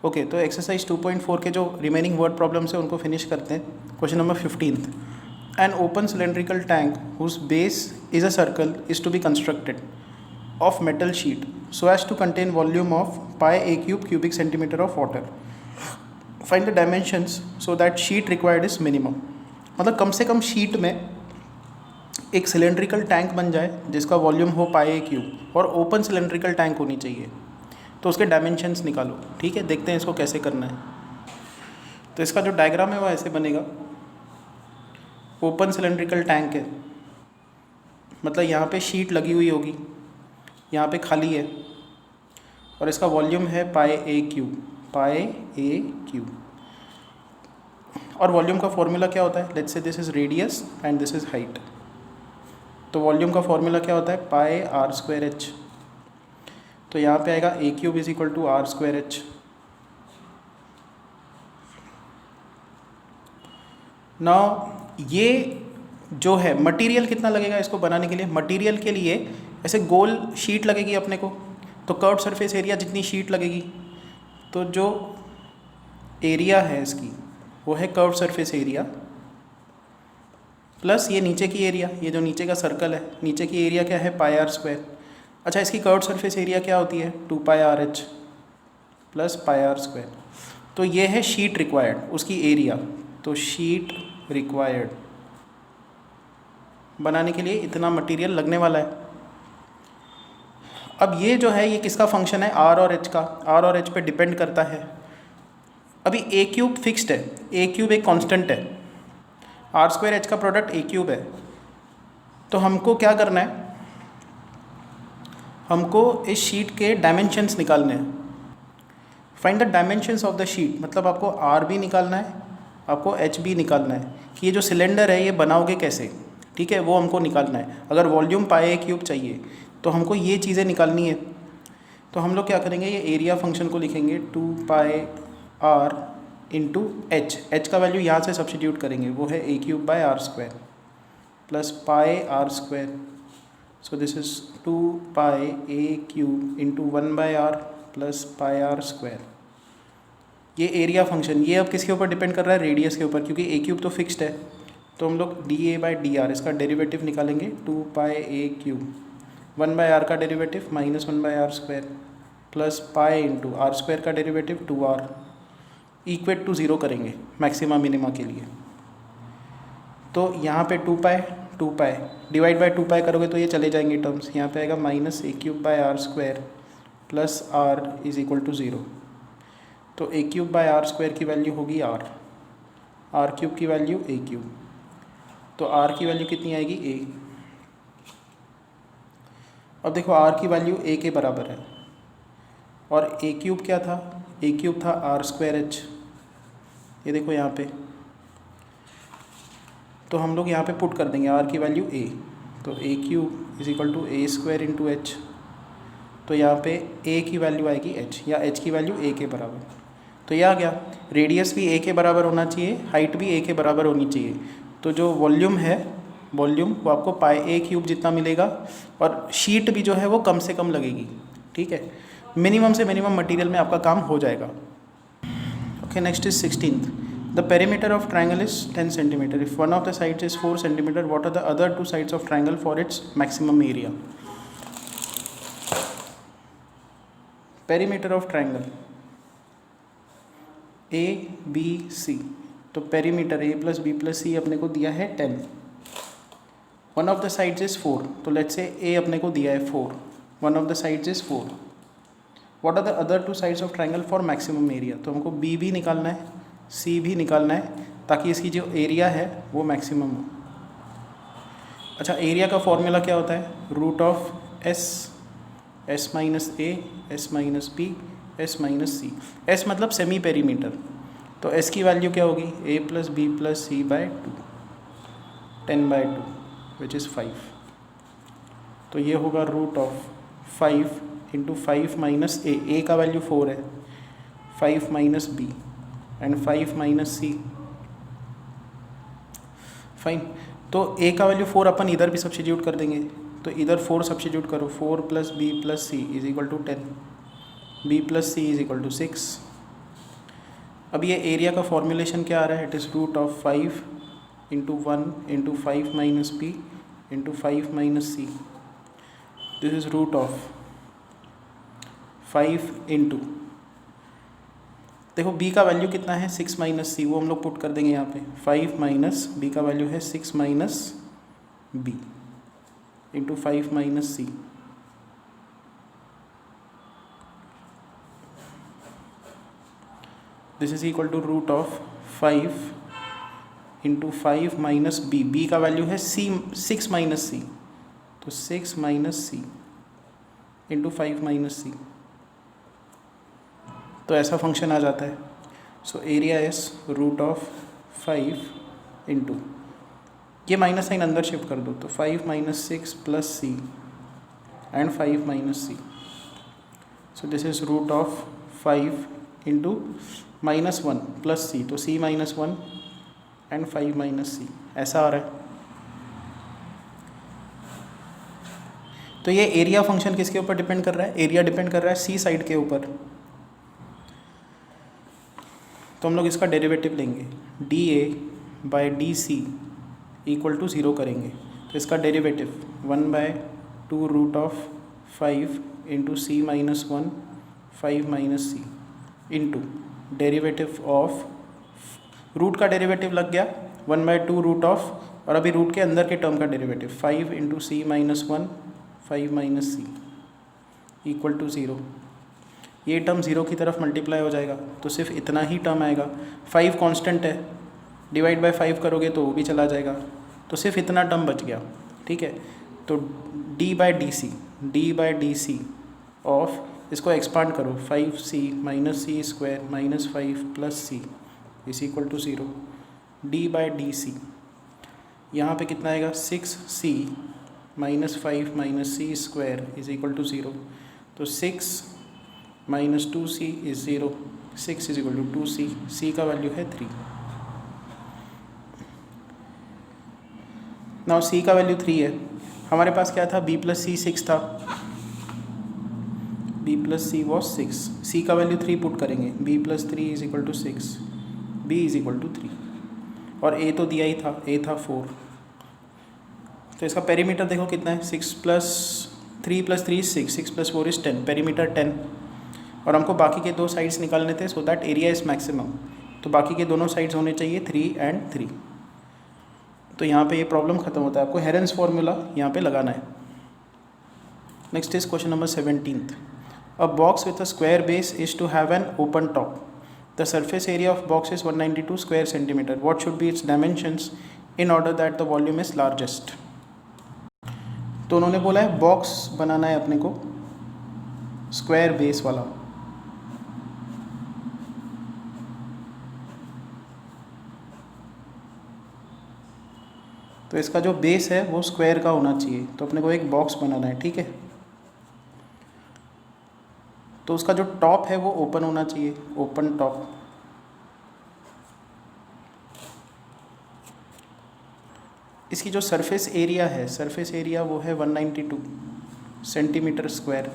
Okay, तो exercise 2.4 के जो रिमेनिंग वर्ड प्रॉब्लम्स है उनको फिनिश करते हैं। Question number 15th, an open cylindrical tank whose base is a circle is to be constructed of metal sheet so as to contain volume of pi a cube cubic centimetre of water. Find the dimensions so that sheet required is minimum. मतलब कम से कम sheet में एक cylindrical tank बन जाए जिसका volume हो पाई a cube, और ओपन सिलेंड्रिकल टैंक होनी चाहिए, तो उसके डायमेंशंस निकालो। ठीक है, देखते हैं इसको कैसे करना है। तो इसका जो डायग्राम है वो ऐसे बनेगा। ओपन सिलेंड्रिकल टैंक है, मतलब यहाँ पे शीट लगी हुई होगी, यहाँ पे खाली है, और इसका वॉल्यूम है pi a cube, pi a cube. और वॉल्यूम का फॉर्मूला क्या होता है? Let's say this is radius and this is height. तो वॉल्यूम का फॉर्मूला क्या होता है? Pi r square h. तो यहाँ पे आएगा a cube is equal to r square h. Now ये जो है मटेरियल कितना लगेगा इसको बनाने के लिए? मटेरियल के लिए ऐसे गोल शीट लगेगी अपने को, तो कर्व्ड सरफेस एरिया जितनी शीट लगेगी, तो जो एरिया है इसकी वो है कर्व्ड सरफेस एरिया प्लस ये नीचे की एरिया, ये जो नीचे का सर्कल है, नीचे की एरिया क्या है? Pi r square. अच्छा, इसकी कर्व्ड सरफेस एरिया क्या होती है? 2 pi r h plus pi r square. तो ये है शीट रिक्वायर्ड, उसकी एरिया। तो शीट रिक्वायर्ड बनाने के लिए इतना मटेरियल लगने वाला है। अब ये जो है ये किसका फंक्शन है? आर और एच का। आर और एच पे डिपेंड करता है। अभी ए क्यूब फिक्स्ड है, ए क्यूब एक कांस्टेंट है, आर स्क्वायर एच का प्रोडक्ट ए क्यूब है। तो हमको क्या करना है? हमको इस शीट के डायमेंशंस निकालने हैं। Find the dimensions of the sheet, मतलब आपको आर भी निकालना है, आपको एच भी निकालना है कि ये जो सिलेंडर है ये बनाओगे कैसे। ठीक है, वो हमको निकालना है। अगर वॉल्यूम पाई ए क्यूब चाहिए तो हमको ये चीज़ें निकालनी है। तो हम लोग क्या करेंगे? ये एरिया फंक्शन को लिखेंगे 2 pi r into h. H का वैल्यू यहाँ से सब्स्टिट्यूट करेंगे, वो है a cube by r square plus pi r square. So this is 2 pi a cube into 1 by r plus pi r square. ये area function, ये अब किसके ऊपर डिपेंड कर रहा है? रेडियस के ऊपर, क्योंकि ए क्यूब तो फिक्स्ड है। तो हम लोग d a by d r इसका डेरिवेटिव निकालेंगे। 2 pi a cube 1 by r का derivative minus 1 by r square plus pi into r square का डेरिवेटिव 2r इक्वेट टू 0 करेंगे मैक्सिमा मिनिमा के लिए। तो यहाँ पे 2 पाई डिवाइड बाय 2 पाई करोगे तो ये चले जाएंगे टर्म्स। यहाँ पे आएगा minus a cube by r square plus r is equal to 0। तो a cube by r square की वैल्यू होगी आर, आर क्यूब की वैल्यू ए क्यूब। तो आर की वैल्यू कितनी आएगी? ए। अब देखो आर की वैल्यू ए के बराबर है, और ए क्यूब क्या था? ए क्यूब था आर स्क्वायर एच। ये देखो यहाँ पे, तो हम लोग यहाँ पे पुट कर देंगे आर की वैल्यू ए। तो a cube is equal to a square into h. तो यहाँ पे ए की वैल्यू आएगी एच, या एच की वैल्यू ए के बराबर। तो यह आ गया, रेडियस भी ए के बराबर होना चाहिए, हाइट भी ए के बराबर होनी चाहिए। तो जो वॉल्यूम है, वॉल्यूम वो आपको पाई ए क्यूब जितना मिलेगा, और शीट भी जो है वो कम से कम लगेगी। ठीक है, मिनिमम से मिनिमम मटेरियल में आपका काम हो जाएगा। Okay, next is 16th। The perimeter of triangle is 10 centimetre. If one of the sides is 4 centimetre, what are the other 2 sides of triangle for its maximum area? Perimeter of triangle a b c. तो perimeter a plus b plus c अपने को दिया है 10। One of the sides is 4, तो let's say ए अपने को दिया है 4, one of the sides is 4। What are the other 2 sides of triangle for maximum area? तो हमको बी भी निकालना है, सी भी निकालना है, ताकि इसकी जो एरिया है वो मैक्सिमम हो। अच्छा, एरिया का फॉर्मूला क्या होता है? Root of s, s minus a, s minus b, s minus c. S मतलब सेमी पेरीमीटर, तो एस की वैल्यू क्या होगी? A plus b plus c by 2, 10 by 2 which is 5। तो ये होगा root of 5 into 5 minus a का value 4 है, 5 minus b and 5 minus c. Fine, तो ए का वैल्यू 4 अपन इधर भी सब्स्टिट्यूट कर देंगे। तो इधर 4 सब्स्टिट्यूट करो, 4 plus b plus c is equal to 10, b plus c is equal to 6, अब ये एरिया का फॉर्मूलेशन क्या आ रहा है, it is root of 5 into 1 into 5 minus b into 5 minus c. This is root of 5 into, देखो b का value कितना है 6 माइनस सी, वो हम लोग पुट कर देंगे यहाँ पे। 5 माइनस b का वैल्यू है 6 minus b into 5 minus c. This is equal to root of 5 into 5 minus b, b का वैल्यू है सी 6 माइनस सी, तो 6 minus c into 5 minus c. तो ऐसा फंक्शन आ जाता है। So area is root of 5 into, ये minus sign अंदर शिफ्ट कर दो, तो 5 minus 6 plus c and 5 minus c. So this is root of 5 into minus 1 plus c, तो c minus 1 and 5 minus c, ऐसा आ रहा है। तो ये एरिया फंक्शन किसके ऊपर डिपेंड कर रहा है, एरिया डिपेंड कर रहा है सी साइड के ऊपर। तो हम लोग इसका डेरिवेटिव लेंगे, d a by d c equal to 0 करेंगे। तो इसका derivative 1/2 root of 5 into c minus 1 5 minus c into derivative of, root का डेरिवेटिव लग गया 1/2 रूट ऑफ, और अभी रूट के अंदर के टर्म का derivative 5 into c minus 1 5 minus c equal to 0। ये टर्म 0 की तरफ मल्टीप्लाई हो जाएगा, तो सिर्फ इतना ही टर्म आएगा। 5 कांस्टेंट है, डिवाइड बाय 5 करोगे तो वो भी चला जाएगा, तो सिर्फ इतना टर्म बच गया। ठीक है, तो d by d c of, इसको एक्सपांड करो, 5c minus c square minus 5 plus c is equal to 0। d by d c यहाँ पर कितना आएगा 6c minus 5 minus c square is equal to 0। तो 6 minus 2c is 0, 6 is equal to 2c, c का value है 3। Now c का वैल्यू 3 है, हमारे पास क्या था, b प्लस सी 6 था, b plus c was 6, c का वैल्यू 3 पुट करेंगे, b plus 3 is equal to 6, b is equal to 3, और a तो दिया ही था, a था 4। तो इसका पेरीमीटर देखो कितना है, 6 plus 3 plus 3 is 6, 6 plus 4 is 10, perimeter 10। और हमको बाकी के दो साइड्स निकालने थे, so that area is maximum, तो बाकी के दोनों साइड्स होने चाहिए 3 एंड 3। तो यहाँ पे ये प्रॉब्लम खत्म होता है, आपको हेरेंस फॉर्मूला यहाँ पे लगाना है। Next is question number 17th। A box with a square base is to have an open top. The surface area of box is 192 square centimetre. What should be its dimensions in order that the volume is largest. तो उन्होंने बोला है box बनाना है अपने को square base वाला। तो इसका जो बेस है वो स्क्वायर का होना चाहिए, तो अपने को एक बॉक्स बनाना है। ठीक है, तो उसका जो टॉप है वो ओपन होना चाहिए, ओपन टॉप। इसकी जो सरफेस एरिया है, सरफेस एरिया वो है 192 सेंटीमीटर स्क्वायर।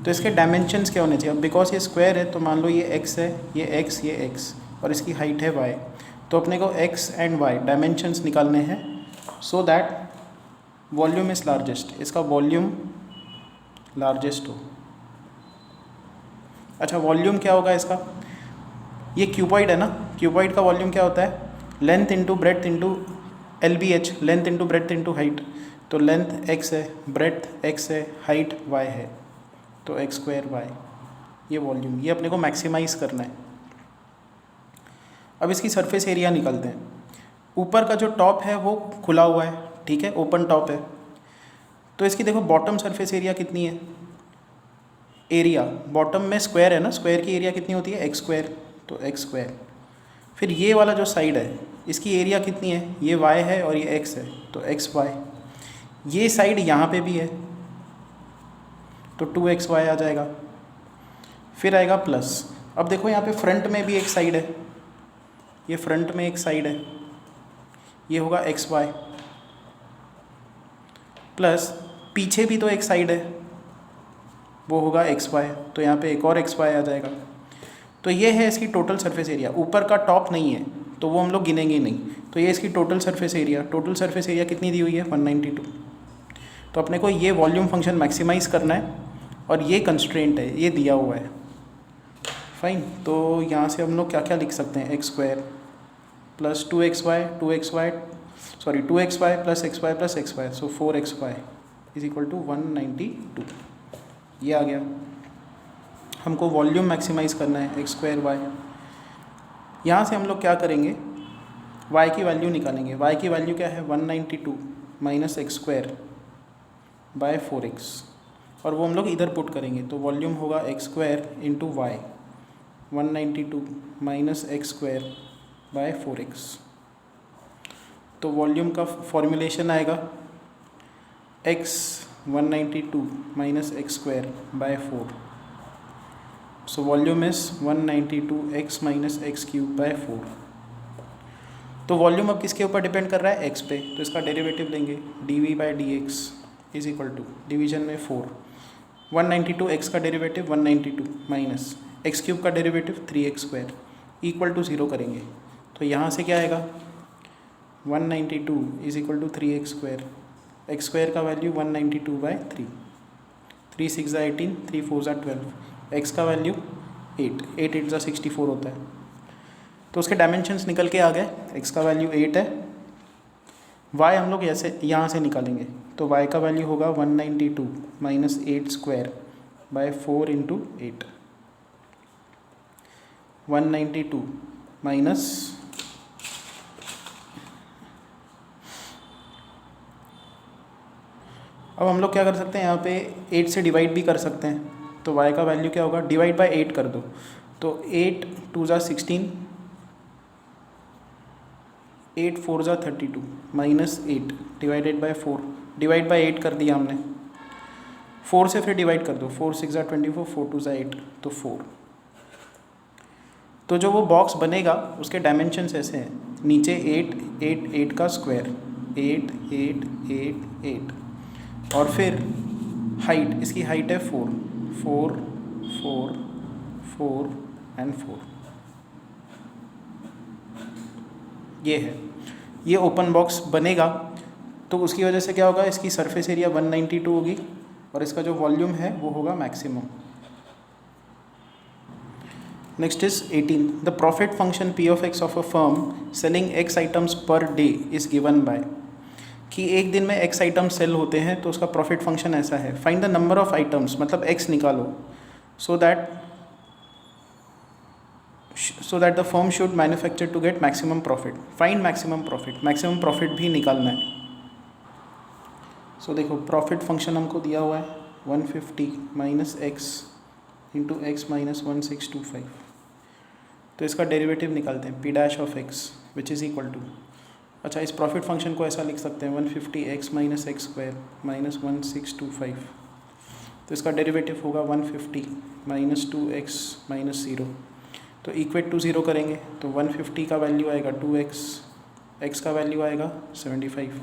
तो इसके डायमेंशंस क्या होने चाहिए, अब बिकॉज ये स्क्वायर है तो मान लो ये x है, ये x और इसकी हाइट है y, तो अपने को x एंड y डायमेंशंस निकालने हैं, so that volume is largest, इसका वॉल्यूम लार्जेस्ट हो। अच्छा, वॉल्यूम क्या होगा इसका, ये क्यूबॉइड है ना, क्यूबॉइड का वॉल्यूम क्या होता है, length into breadth into LBH, length into breadth into height. तो लेंथ x है, ब्रेड्थ x है, हाइट y है, तो x स्क्वायर y, ये वॉल्यूम, ये अपने को मैक्सिमाइज करना है। अब इसकी सरफेस एरिया निकालते हैं। ऊपर का जो टॉप है वो खुला हुआ है, ठीक है, ओपन टॉप है, तो इसकी देखो बॉटम सरफेस एरिया कितनी है, एरिया बॉटम में स्क्वायर है ना, स्क्वायर की एरिया कितनी होती है x स्क्वायर, तो x स्क्वायर। फिर ये वाला जो साइड है इसकी एरिया कितनी है, ये y है और ये x है, तो xy। ये साइड यहाँ पे भी है तो 2xy आ जाएगा। फिर आएगा प्लस, अब देखो यहाँ पे फ्रंट में भी एक साइड है, ये फ्रंट में एक साइड है, ये होगा xy, प्लस पीछे भी तो एक साइड है, वो होगा xy, तो यहाँ पे एक और xy आ जाएगा। तो ये है इसकी टोटल सरफेस एरिया, ऊपर का टॉप नहीं है तो वो हम लोग गिनेंगे नहीं। तो ये इसकी total surface area, total surface area कितनी दी हुई है 192। तो अपने को ये वॉल्यूम फंक्शन मैक्सिमाइज़ करना है और ये कंस्ट्रेंट है, ये दिया हुआ है। फाइन, तो यहाँ से हम लोग क्या क्या लिख सकते हैं, x square plus 2xy plus xy plus xy, so 4xy is equal to 192। ये आ गया। हमको वॉल्यूम मैक्सिमाइज़ करना है एक्स स्क्वायर वाई। यहाँ से हम लोग क्या करेंगे, y की वैल्यू निकालेंगे। y की वैल्यू क्या है 192 minus x square by 4x, और वो हम लोग इधर पुट करेंगे। तो वॉल्यूम होगा x square into y, 192 minus x square by 4x। तो वॉल्यूम का फॉर्मूलेशन आएगा x 192 minus x square by 4। So volume is 192x minus x cube by 4। तो वॉल्यूम अब किसके ऊपर डिपेंड कर रहा है, x पे, तो इसका डेरिवेटिव लेंगे dv by d x is equal to division में 4, 192x का डेरिवेटिव 192 माइनस एक्स क्यूब का derivative 3x square equal to 0 करेंगे। तो यहाँ से क्या आएगा 192 is equal to 3x square, x square का वैल्यू 192 बाई 3, 3 6 18, 3 4 12, एक्स का वैल्यू 8, 8 8 64 होता है। तो उसके डायमेंशंस निकल के आ गए, एक्स का वैल्यू 8 है, वाई हम लोग ऐसे यहाँ से निकालेंगे। तो वाई का वैल्यू होगा 192 minus 8 square by 4 into 8, 192 minus अब हम लोग क्या कर सकते हैं, यहाँ पे 8 से डिवाइड भी कर सकते हैं। तो y का वैल्यू क्या होगा, डिवाइड बाय 8 कर दो, तो 8 2 ज़ा 16, 8 4 ज़ा 32 minus 8 divided by 4, divide by 8 कर दिया हमने, 4 से फिर डिवाइड कर दो, 4 6 ज़ा 24, 4 2 ज़ा 8, तो 4। तो जो वो बॉक्स बनेगा उसके डायमेंशंस ऐसे हैं, नीचे 8 8 8 का स्क्वायर, 8 8 8 8, और फिर हाइट, इसकी हाइट है 4 4 4 4 एंड 4, ये है। ये ओपन बॉक्स बनेगा तो उसकी वजह से क्या होगा, इसकी सरफेस एरिया 192 होगी और इसका जो वॉल्यूम है वो होगा maximum. Next is 18, the profit function P of x of a firm selling x items per day is given by, कि एक दिन में x आइटम सेल होते हैं तो उसका प्रॉफिट फंक्शन ऐसा है, find the number of items, मतलब x निकालो, so that the firm should manufacture to get maximum profit. Find maximum profit, maximum profit भी निकालना है। सो देखो प्रॉफिट फंक्शन हमको दिया हुआ है 150 minus x into x minus 1625। तो इसका डेरिवेटिव निकालते हैं, p dash of x which is equal to, अच्छा इस प्रॉफिट फंक्शन को ऐसा लिख सकते हैं 150x minus x square minus 1625। तो इसका डेरिवेटिव होगा 150 माइनस 2x माइनस 0, तो इक्वेट टू 0 करेंगे तो 150 का वैल्यू आएगा 2x, x का वैल्यू आएगा 75।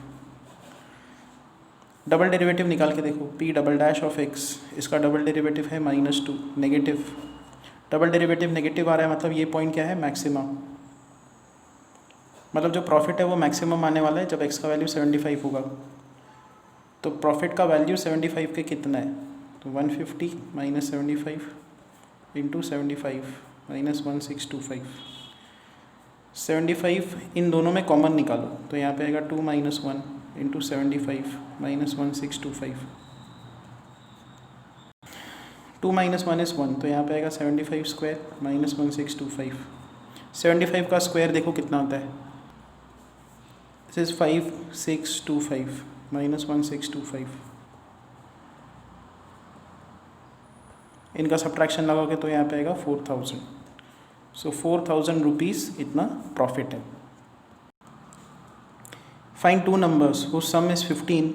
डबल डेरिवेटिव निकाल के देखो, p double dash of x, इसका डबल डेरिवेटिव है -2, नेगेटिव, डबल डेरिवेटिव नेगेटिव आ रहा है, मतलब ये पॉइंट क्या है, मैक्सिमम, मतलब जो प्रॉफिट है वो मैक्सिमम आने वाला है जब x का वैल्यू 75 होगा। तो प्रॉफिट का वैल्यू 75 के कितना है, तो 150 माइनस 75 इंटू 75 माइनस 1625, 75 इन दोनों में कॉमन निकालो, तो यहाँ पे आएगा 2 minus 1 into 75 minus 1625, 2 minus 1 is 1, तो यहाँ पे आएगा 75 स्क्वायर माइनस 1625। 75 का स्क्वायर देखो कितना होता है, दिस इज 5625 माइनस 1625, इनका सब्ट्रैक्शन लगाओगे तो यहाँ पे आएगा 4000। सो 4000 रुपीज़ इतना प्रॉफिट है। Find two numbers whose sum is 15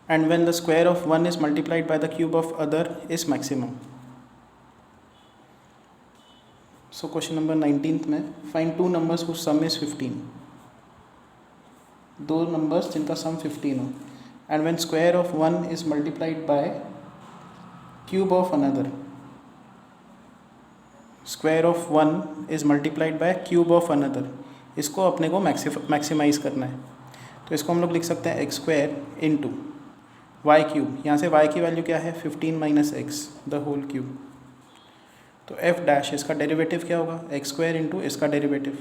and when the square of one is multiplied by the cube of other is maximum. So question number 19 में find two numbers whose sum is 15, दो numbers जिनका sum 15 हो, and when square of one is multiplied by cube of another, square of one is multiplied by cube of another, इसको अपने को maximise करना है। तो इसको हम लोग लिख सकते हैं x square into y cube, यहाँ से वाई की वैल्यू क्या है 15 minus x the whole cube. तो एफ डैश इसका डेरिवेटिव क्या होगा, एक्स स्क्वायर इंटू इसका डेरिवेटिव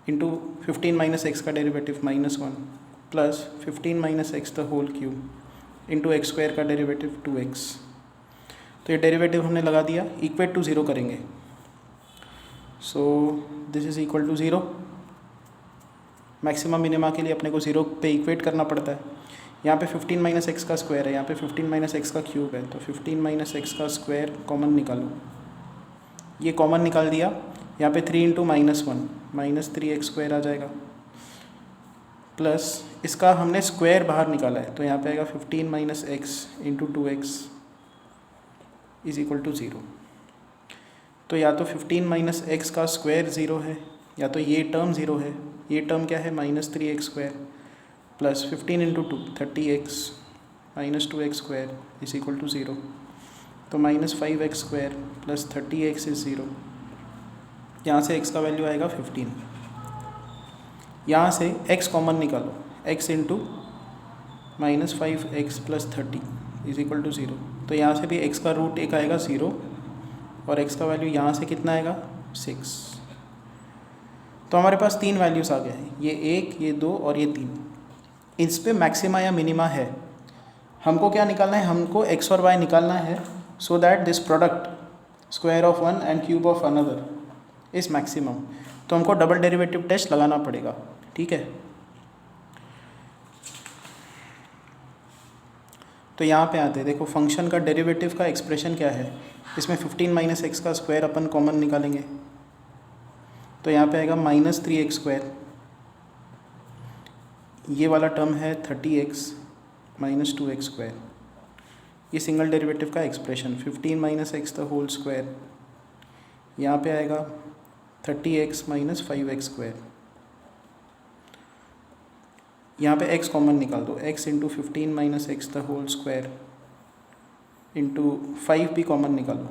इंटू 15 माइनस एक्स का derivative -1 plus 15 minus x the whole cube into x square का डेरिवेटिव 2x। तो ये डेरिवेटिव हमने लगा दिया, इक्वेट टू 0 करेंगे। So this is equal to 0। Maximum minima के लिए अपने को 0 पे इक्वेट करना पड़ता है। यहाँ पे 15 माइनस एक्स का स्क्वायर है, यहाँ पे 15 माइनस एक्स का क्यूब है, तो 15 माइनस एक्स का स्क्वायर कॉमन निकालो। ये कॉमन निकाल दिया, यहाँ पे 3 इंटू -1 -3x स्क्वायर आ जाएगा, प्लस इसका हमने स्क्वायर बाहर निकाला है, तो यहाँ पे आएगा 15 minus x into 2x is equal to 0। तो या तो 15 माइनस एक्स का स्क्वायर 0 है, या तो ये टर्म 0 है। ये टर्म क्या है -3x square plus 15 into 2 30x minus 2x square is equal to 0। तो -5x square plus 30x is 0। यहाँ से x का वैल्यू आएगा 15। यहाँ से x कॉमन निकालो, x into -5x plus 30 is equal to 0। तो यहाँ से भी x का रूट एक आएगा 0 और x का वैल्यू यहाँ से कितना आएगा 6। तो हमारे पास 3 वैल्यूज़ आ गए हैं, ये 1, ये 2 और ये 3। इस पे मैक्सिमा या मिनिमा है। हमको क्या निकालना है, हमको x और y निकालना है so that this product square of one and cube of another is maximum. तो हमको डबल डेरिवेटिव टेस्ट लगाना पड़ेगा, ठीक है। तो यहाँ पे आते हैं, देखो फंक्शन का डेरिवेटिव का एक्सप्रेशन क्या है। इसमें 15 माइनस एक्स का स्क्वायर अपन कॉमन निकालेंगे, तो यहाँ पे आएगा -3x स्क्वायर, ये वाला टर्म है 30x माइनस 2x स्क्वायर। ये सिंगल डेरिवेटिव का expression 15 minus x the whole square, यहाँ पे आएगा 30x माइनस 5x स्क्वायर। यहाँ पे x कॉमन निकाल दो, x into 15 minus x the whole square into 5 भी कॉमन निकालो,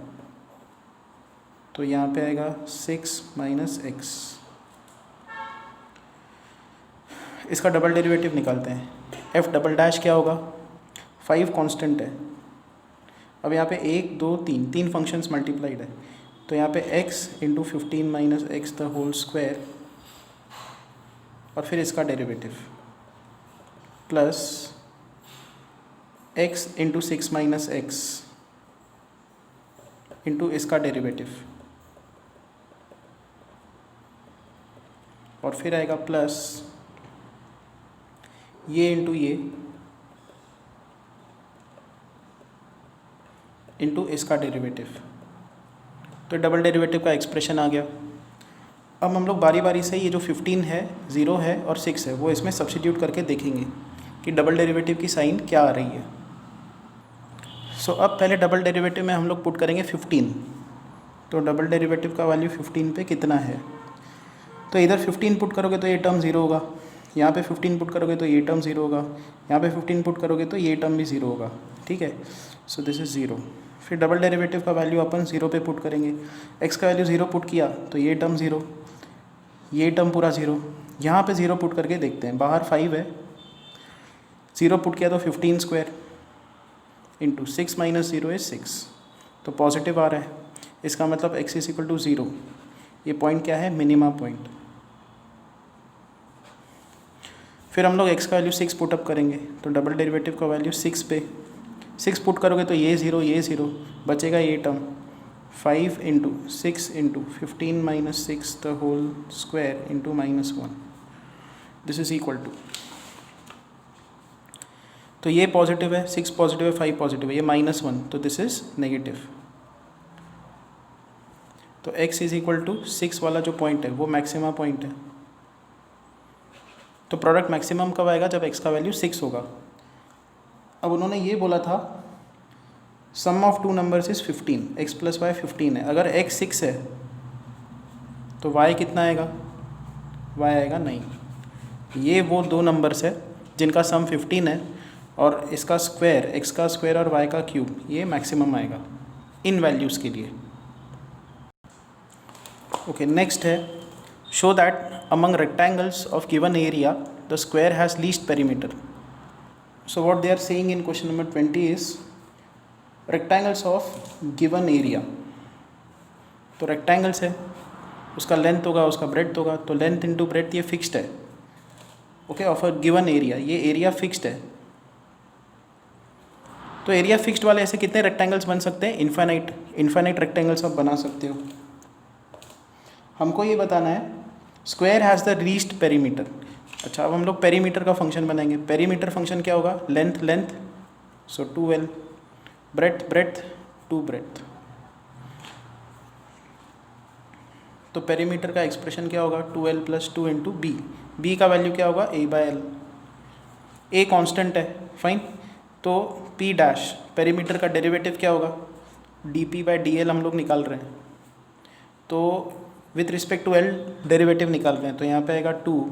तो यहाँ पे आएगा 6 माइनस एक्स। इसका डबल डेरिवेटिव निकालते हैं, f डबल डैश क्या होगा, 5 कांस्टेंट है। अब यहाँ पे 1 2 3 फंक्शंस मल्टीप्लाइड है, तो यहाँ पे x into 15 minus x the whole square और फिर इसका derivative plus x into 6 minus x into इसका डेरिवेटिव और फिर आएगा प्लस ये इंटू ये इंटू इसका डेरिवेटिव। तो डबल डेरिवेटिव का एक्सप्रेशन आ गया। अब हम लोग बारी बारी से ये जो 15 है, 0 है और 6 है, वो इसमें सब्स्टिट्यूट करके देखेंगे कि डबल डेरिवेटिव की साइन क्या आ रही है। सो अब पहले डबल डेरिवेटिव में हम लोग पुट करेंगे 15। तो डबल डेरिवेटिव का वैल्यू 15 पे कितना है, तो इधर 15 पुट करोगे तो ये टर्म 0 होगा, यहाँ पे 15 पुट करोगे तो ये टर्म 0 होगा, यहाँ पे 15 पुट करोगे तो ये टर्म भी 0 होगा, ठीक है। सो दिस इज़ 0। फिर डबल डेरिवेटिव का वैल्यू अपन 0 पे पुट करेंगे, x का वैल्यू 0 पुट किया तो ये टर्म 0, ये टर्म पूरा 0। यहाँ पे 0 पुट करके देखते हैं, बाहर 5 है, 0 पुट किया तो 15 स्क्वायर इंटू 6 माइनस 0 इज 6, तो पॉजिटिव आ रहा है। इसका मतलब x इज इक्वल टू 0। ये पॉइंट क्या है, मिनिमा पॉइंट। फिर हम लोग x का वैल्यू 6 पुटअप करेंगे, तो डबल डेरिवेटिव का वैल्यू 6 पे 6 पुट करोगे तो ये 0 ये 0, बचेगा ये term 5 into 6 into 15 minus 6 the whole square into -1, this is equal to, तो ये पॉजिटिव है, 6 पॉजिटिव है, 5 पॉजिटिव है, ये -1, तो दिस इज नेगेटिव। तो x इज इक्वल टू 6 वाला जो पॉइंट है वो मैक्सिमा पॉइंट है। तो प्रोडक्ट मैक्सिमम कब आएगा, जब x का वैल्यू 6 होगा। अब उन्होंने ये बोला था sum of two numbers is 15, x plus y 15 है। अगर x 6 है तो y कितना आएगा, y आएगा नहीं। ये वो दो नंबर्स है जिनका सम 15 है और इसका स्क्वायर, x का स्क्वायर और y का क्यूब, ये मैक्सिमम आएगा। इन वैल्यूज़ के लिए। ओके, नेक्स्ट है show that among rectangles of given area the square has least perimeter. So what they are saying in question number 20 is rectangles of given area. तो rectangles है, उसका length होगा, उसका ब्रेड्थ होगा, तो लेंथ इंटू ब्रेड्थ ये fixed है। Okay, of a given area, ये एरिया फिक्स्ड है। तो एरिया फिक्स्ड वाले ऐसे कितने रेक्टेंगल्स बन सकते हैं? इनफाइनाइट रेक्टेंगल्स आप बना सकते हो। हमको ये बताना है square has the least perimeter. अच्छा, अब हम लोग पेरीमीटर का फंक्शन बनाएंगे। पेरीमीटर फंक्शन क्या होगा? लेंथ, सो 2l, ब्रेड्थ 2 ब्रेड्थ। तो पेरीमीटर का एक्सप्रेशन क्या होगा? 2l + 2 इंटू बी का वैल्यू क्या होगा? a/l। a कांस्टेंट है, फाइन। तो p डैश पेरीमीटर का डेरिवेटिव क्या होगा? dp/dl हम लोग निकाल रहे हैं, तो with respect to l derivative निकाल रहे हैं, तो यहाँ पे आएगा 2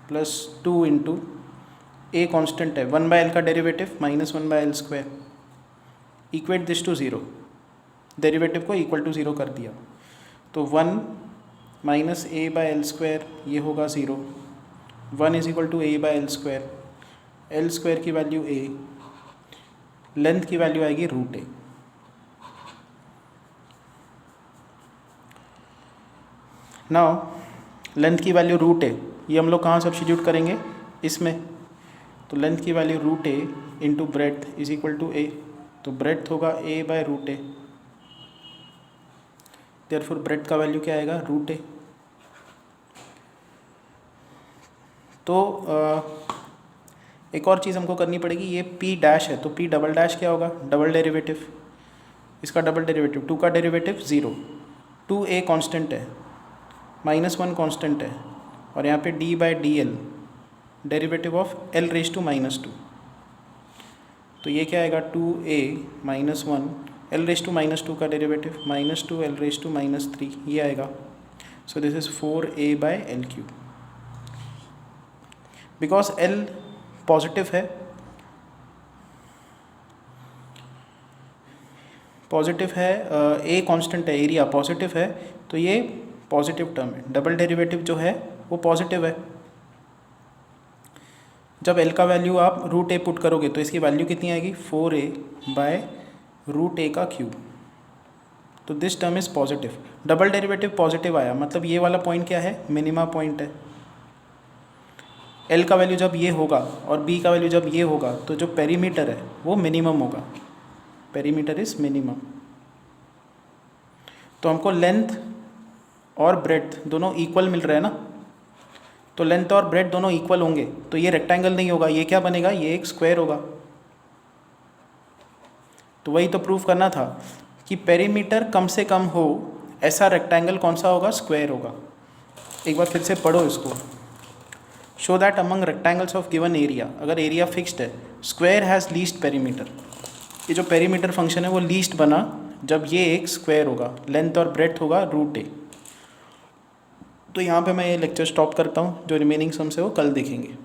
+ 2 इंटू a कांस्टेंट है, 1/l का derivative -1/l²। Equate this to 0, derivative को इक्वल टू 0 कर दिया, तो 1 - a/l² ये होगा 0। 1 = a/l², l² की वैल्यू a, लेंथ की वैल्यू आएगी √a। नाउ लेंथ की वैल्यू √a, ये हम लोग कहाँ सब्स्टिट्यूट करेंगे? इसमें। तो लेंथ की value √a into breadth = a, तो ब्रेड्थ होगा a/√a। देयरफॉर ब्रेड्थ का वैल्यू क्या आएगा? √a। तो एक और चीज़ हमको करनी पड़ेगी, ये p डैश है, तो p डबल डैश क्या होगा? डबल डेरिवेटिव, इसका डबल डेरिवेटिव 2 का डेरिवेटिव 0, 2a कांस्टेंट है, -1 कांस्टेंट है, और यहाँ पे d/dl डेरिवेटिव ऑफ l⁻²। तो ये क्या आएगा? 2a - 1 l⁻² का डेरिवेटिव -2 l⁻³ ये आएगा। सो this is 4a/l³। Because l positive है, a कांस्टेंट है, एरिया पॉजिटिव है, तो ये पॉजिटिव टर्म है। डबल डेरिवेटिव जो है वो पॉजिटिव है। जब l का वैल्यू आप √a पुट करोगे तो इसकी वैल्यू कितनी आएगी? 4a/√a³। तो this term is positive. Double derivative positive आया, मतलब ये वाला पॉइंट क्या है? मिनिमा पॉइंट है। l का वैल्यू जब ये होगा और b का वैल्यू जब ये होगा, तो जो पेरीमीटर है वो मिनिमम होगा। Perimeter is minimum. तो हमको लेंथ और ब्रेड्थ दोनों इक्वल मिल रहा है ना, तो लेंथ और ब्रेड्थ दोनों इक्वल होंगे, तो ये रेक्टेंगल नहीं होगा, ये क्या बनेगा? ये एक स्क्वायर होगा। तो वही तो प्रूफ करना था कि पेरीमीटर कम से कम हो ऐसा रेक्टेंगल कौन सा होगा? स्क्वायर होगा। एक बार फिर से पढ़ो इसको। Show that among rectangles of given area, अगर एरिया फिक्स्ड है, स्क्वायर हैज़ लीस्ट पेरीमीटर। ये जो पेरीमीटर फंक्शन है वो लीस्ट बना जब ये एक स्क्वायर होगा, लेंथ और ब्रेड्थ होगा √a। तो यहाँ पे मैं ये लेक्चर स्टॉप करता हूँ, जो रिमेनिंग सम्स है वो कल देखेंगे।